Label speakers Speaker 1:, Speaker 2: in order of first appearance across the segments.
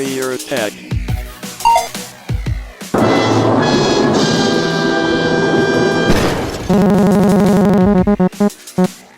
Speaker 1: Terrier Tech.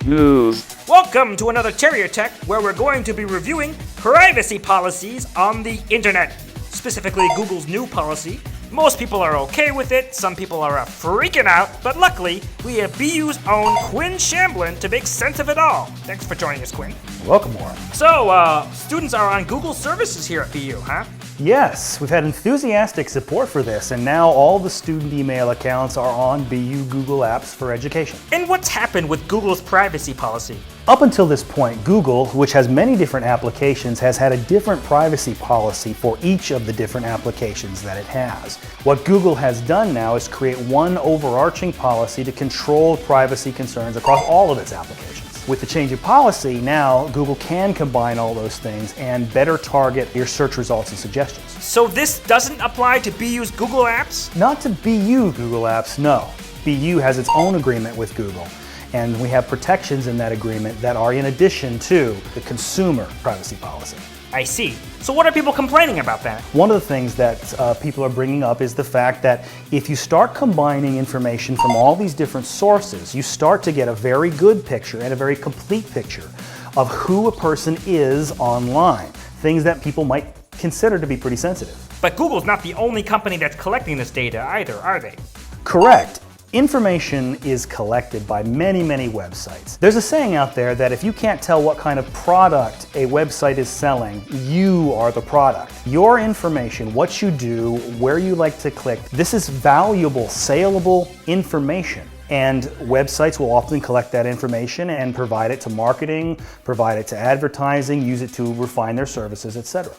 Speaker 1: News.
Speaker 2: Welcome to another Terrier Tech, where we're going to be reviewing privacy policies on the internet. Specifically, Google's new policy. Most people are okay with it, some people are freaking out, but luckily, we have BU's own Quinn Shamblin to make sense of it all. Thanks for joining us, Quinn.
Speaker 3: Welcome, Warren.
Speaker 2: So, students are on Google services here at BU, huh?
Speaker 3: Yes, we've had enthusiastic support for this, and now all the student email accounts are on BU Google Apps for Education.
Speaker 2: And what's happened with Google's privacy policy?
Speaker 3: Up until this point, Google, which has many different applications, has had a different privacy policy for each of the different applications that it has. What Google has done now is create one overarching policy to control privacy concerns across all of its applications. With the change of policy, now Google can combine all those things and better target your search results and suggestions.
Speaker 2: So this doesn't apply to BU's Google Apps?
Speaker 3: Not to BU Google Apps, no. BU has its own agreement with Google, and we have protections in that agreement that are in addition to the consumer privacy policy.
Speaker 2: I see. So what are people complaining about that?
Speaker 3: One of the things that people are bringing up is the fact that if you start combining information from all these different sources, you start to get a very good picture and a very complete picture of who a person is online, things that people might consider to be pretty sensitive.
Speaker 2: But Google's not the only company that's collecting this data either, are they?
Speaker 3: Correct. Information is collected by many, many websites. There's a saying out there that if you can't tell what kind of product a website is selling, you are the product. Your information, what you do, where you like to click, this is valuable, saleable information. And websites will often collect that information and provide it to marketing, provide it to advertising, use it to refine their services, etc.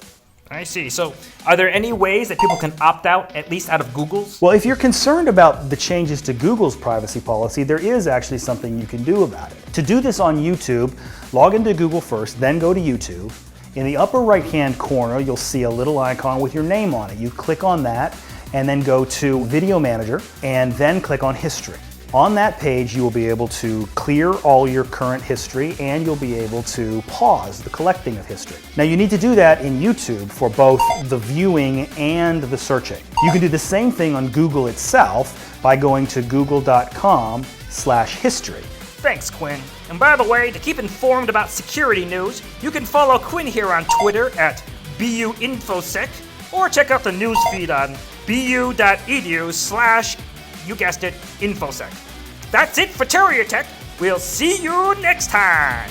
Speaker 2: I see. So are there any ways that people can opt out, at least out of Google's?
Speaker 3: Well, if you're concerned about the changes to Google's privacy policy, there is actually something you can do about it. To do this on YouTube, log into Google first, then go to YouTube. In the upper right-hand corner, you'll see a little icon with your name on it. You click on that and then go to Video Manager and then click on History. On that page, you will be able to clear all your current history and you'll be able to pause the collecting of history. Now you need to do that in YouTube for both the viewing and the searching. You can do the same thing on Google itself by going to google.com/history.
Speaker 2: Thanks, Quinn. And by the way, to keep informed about security news, you can follow Quinn here on Twitter at BU InfoSec, or check out the news feed on bu.edu/ you guessed it, InfoSec. That's it for Terrier Tech. We'll see you next time.